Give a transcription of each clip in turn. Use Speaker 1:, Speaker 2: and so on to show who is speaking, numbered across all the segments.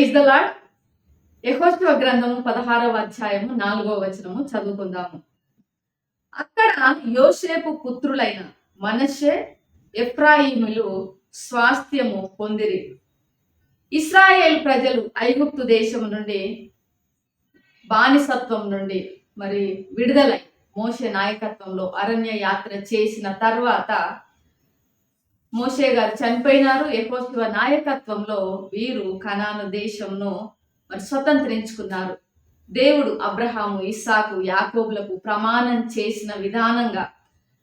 Speaker 1: Praise the lord. యెహోషువ గ్రంథము 16వ అధ్యాయము 4వ వచనము చదువుకుందాము. అక్కడ యోసేపు పుత్రులైన మనష్షే, ఎఫ్రాయిములు స్వాస్థ్యము పొందిరి. ఇశ్రాయేలు ప్రజలు ఐగుప్తు దేశం నుండి బానిసత్వం నుండి విడుదలై మోషే నాయకత్వంలో అరణ్య యాత్ర చేసిన తర్వాత మోషే గారు చనిపోయినారు. యెహోషువ నాయకత్వంలో వీరు కనాను దేశంను స్వతంత్రించుకున్నారు. దేవుడు అబ్రహాము, ఇస్సాకు, యాకోబులకు ప్రమాణం చేసిన విధానంగా,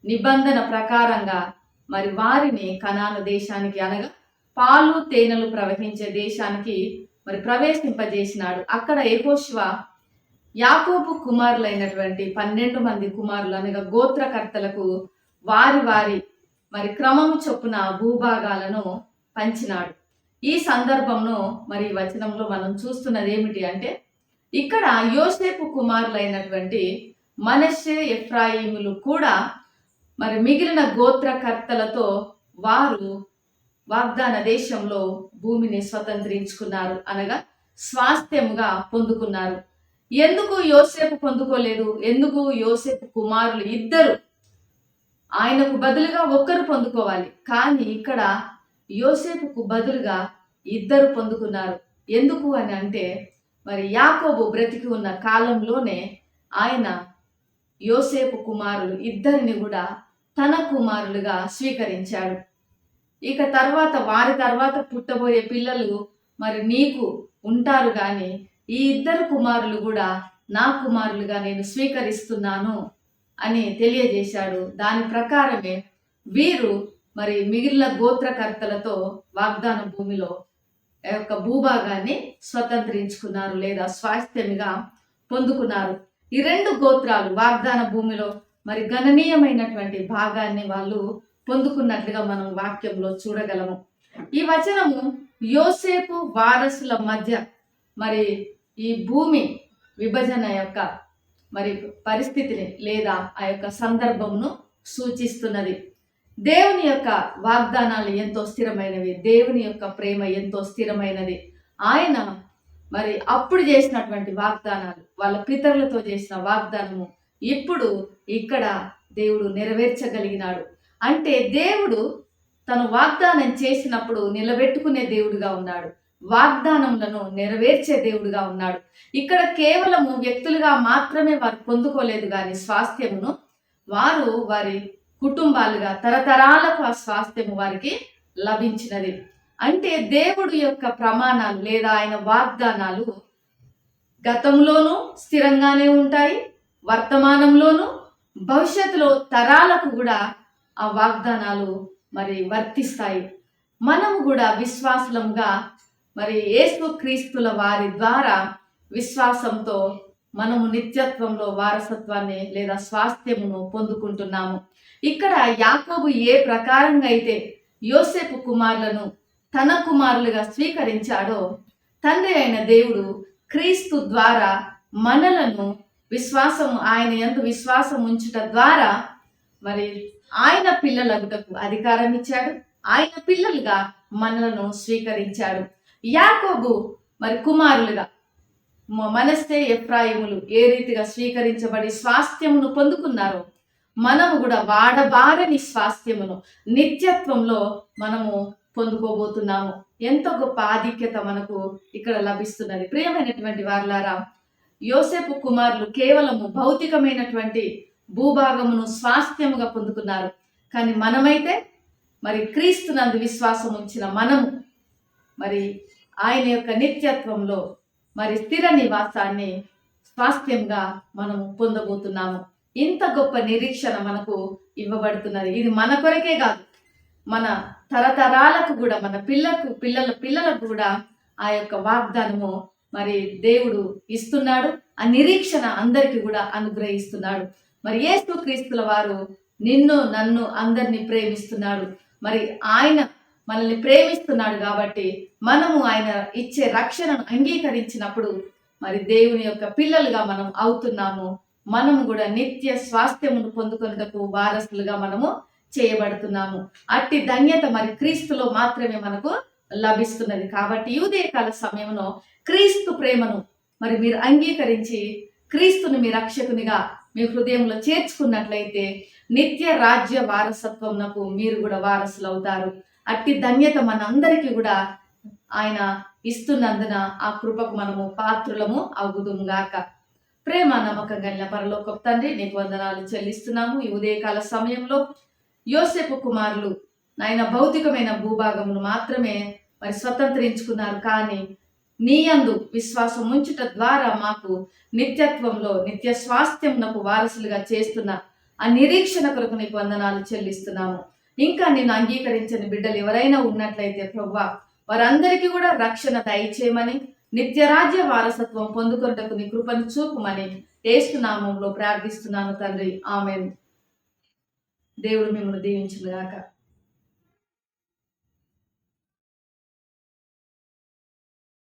Speaker 1: నిబంధన ప్రకారంగా వారిని కనాను దేశానికి, అనగా పాలు తేనెలు ప్రవహించే దేశానికి ప్రవేశింపజేసినాడు. అక్కడ యెహోషువ యాకోబు కుమారులైనటువంటి 12 మంది కుమారులు, అనగా గోత్రకర్తలకు వారి వారి క్రమము చొప్పున భూభాగాలను పంచినాడు. ఈ సందర్భంలో వచనంలో మనం చూస్తున్నది ఏమిటి అంటే, ఇక్కడ యోసేపు కుమారులైనటువంటి మనష్షే, ఎఫ్రాయిములు కూడా మిగిలిన గోత్రకర్తలతో వారు వాగ్దాన దేశంలో భూమిని స్వతంత్రించుకున్నారు, అనగా స్వాస్థ్యముగా పొందుకున్నారు. ఎందుకు యోసేపు పొందుకోలేదు? ఎందుకు యోసేపు కుమారులు ఇద్దరు, ఆయనకు బదులుగా ఒక్కరు పొందుకోవాలి, కానీ ఇక్కడ యోసేపుకు బదులుగా ఇద్దరు పొందుకున్నారు. ఎందుకు అని అంటే, యాకోబు బ్రతికి ఉన్న కాలంలోనే ఆయన యోసేపు కుమారులు ఇద్దరిని కూడా తన కుమారులుగా స్వీకరించాడు. ఇక వారి తర్వాత పుట్టబోయే పిల్లలు నీకు ఉంటారు, కానీ ఈ ఇద్దరు కుమారులు కూడా నా కుమారులుగా నేను స్వీకరిస్తున్నాను అని తెలియజేశాడు. దాని ప్రకారమే వీరు మిగిలిన గోత్రకర్తలతో వాగ్దాన భూమిలో యొక్క భూభాగాన్ని స్వతంత్రించుకున్నారు, లేదా స్వాస్థ్యంగా పొందుకున్నారు. ఈ 2 గోత్రాలు వాగ్దాన భూమిలో గణనీయమైనటువంటి భాగాన్ని వాళ్ళు పొందుకున్నట్లుగా మనం వాక్యంలో చూడగలము. ఈ వచనము యోసేపు వారసుల మధ్య ఈ భూమి విభజన యొక్క పరిస్థితిని, లేదా ఆ యొక్క సందర్భంను సూచిస్తున్నది. దేవుని యొక్క వాగ్దానాలు ఎంతో స్థిరమైనవి, దేవుని యొక్క ప్రేమ ఎంతో స్థిరమైనది. ఆయన అప్పుడు చేసినటువంటి వాగ్దానాలు, వాళ్ళ పితరులతో చేసిన వాగ్దానము ఇప్పుడు ఇక్కడ దేవుడు నెరవేర్చగలిగినాడు. అంటే దేవుడు తను వాగ్దానం చేసినప్పుడు నిలబెట్టుకునే దేవుడుగా ఉన్నాడు, వాగ్దానములను నెరవేర్చే దేవుడుగా ఉన్నాడు. ఇక్కడ కేవలము వ్యక్తులుగా మాత్రమే వారు పొందుకోలేదు, కానీ స్వాస్థ్యమును వారు వారి కుటుంబాలుగా తరతరాలకు ఆ స్వాస్థ్యము వారికి లభించినది. అంటే దేవుడు యొక్క ప్రమాణాలు, లేదా ఆయన వాగ్దానాలు గతంలోనూ స్థిరంగానే ఉంటాయి, వర్తమానంలోనూ, భవిష్యత్తులో తరాలకు కూడా ఆ వాగ్దానాలు వర్తిస్తాయి. మనము కూడా విశ్వాసులంగా యేసు క్రీస్తుల వారి ద్వారా విశ్వాసంతో మనము నిత్యత్వంలో వారసత్వాన్ని, లేదా స్వాస్థ్యమును పొందుకుంటున్నాము. ఇక్కడ యాకోబు ఏ ప్రకారంగా అయితే యోసేపు కుమారులను తన కుమారులుగా స్వీకరించాడో, తండ్రి అయిన దేవుడు క్రీస్తు ద్వారా మనలను ఆయన యందు విశ్వాసం ఉంచుట ద్వారా ఆయన పిల్లలగుటకు అధికారం ఇచ్చాడు. ఆయన పిల్లలుగా మనలను స్వీకరించాడు. యాకోబు కుమారులుగా మనష్షే, ఎఫ్రాయిములు ఏ రీతిగా స్వీకరించబడి స్వాస్థ్యమును పొందుకున్నారో, మనము కూడా వాడబారని స్వాస్థ్యమును నిత్యత్వంలో మనము పొందుకోబోతున్నాము. ఎంతో గొప్ప ఆధిక్యత మనకు ఇక్కడ లభిస్తున్నది. ప్రియమైనటువంటి వారలారా, యోసేపు కుమారులు కేవలము భౌతికమైనటువంటి భూభాగమును స్వాస్థ్యముగా పొందుకున్నారు, కానీ మనమైతే క్రీస్తునందు విశ్వాసం ఉంచిన మనము ఆయన యొక్క నిత్యత్వంలో స్థిర నివాసాన్ని స్వాస్థ్యంగా మనము పొందబోతున్నాము. ఇంత గొప్ప నిరీక్షణ మనకు ఇవ్వబడుతున్నది. ఇది మన కొరకే కాదు, మన తరతరాలకు కూడా, మన పిల్లలకు కూడా ఆ యొక్క వాగ్దానము దేవుడు ఇస్తున్నాడు. ఆ నిరీక్షణ అందరికీ కూడా అనుగ్రహిస్తున్నాడు. యేసు క్రీస్తుల వారు నిన్ను, నన్ను, అందరినీ ప్రేమిస్తున్నాడు. ఆయన మనల్ని ప్రేమిస్తున్నాడు కాబట్టి మనము ఆయన ఇచ్చే రక్షణను అంగీకరించినప్పుడు దేవుని యొక్క పిల్లలుగా మనం అవుతున్నాము. మనము కూడా నిత్య స్వాస్థ్యమును పొందుకొనుటకు వారసులుగా మనము చేయబడుతున్నాము. అట్టి ధన్యత క్రీస్తులో మాత్రమే మనకు లభిస్తున్నది. కాబట్టి ఈ ఉదయకాల సమయంలో క్రీస్తు ప్రేమను మరి మీరు అంగీకరించి క్రీస్తుని మీ రక్షకునిగా మీ హృదయంలో చేర్చుకున్నట్లయితే నిత్య రాజ్య వారసత్వంనకు మీరు కూడా వారసులవుతారు. అట్టి ధన్యత మనందరికీ కూడా ఆయన ఇస్తున్నందున ఆ కృపకు మనము పాత్రులము అవుదుము గాక. ప్రేమ నమ్మకం కలిగిన పరలోకపు తండ్రి, నీకు వందనాలు చెల్లిస్తున్నాము. ఈ ఉదయకాల సమయంలో యోసేపు కుమారులు నాయన భౌతికమైన భూభాగమును మాత్రమే మరి స్వతంత్రించుకున్నారు, కానీ నీ యందు విశ్వాసం ఉంచుట ద్వారా మాకు నిత్యత్వంలో నిత్య స్వాస్థ్యమునకు వారసులుగా చేస్తున్న ఆ నిరీక్షణ కొరకు నీకు వందనాలు చెల్లిస్తున్నాము. ఇంకా నేను అంగీకరించని బిడ్డలు ఎవరైనా ఉన్నట్లయితే ప్రభువా, వారందరికీ కూడా రక్షణ దయచేయమని, నిత్యరాజ్య వారసత్వం పొందుకొనుటకు నీ కృపను చూపుమని యేసు నామములో ప్రార్థిస్తున్నాను తండ్రి. ఆమేన్. దేవుడు మిమ్మల్ని దీవించును గాక.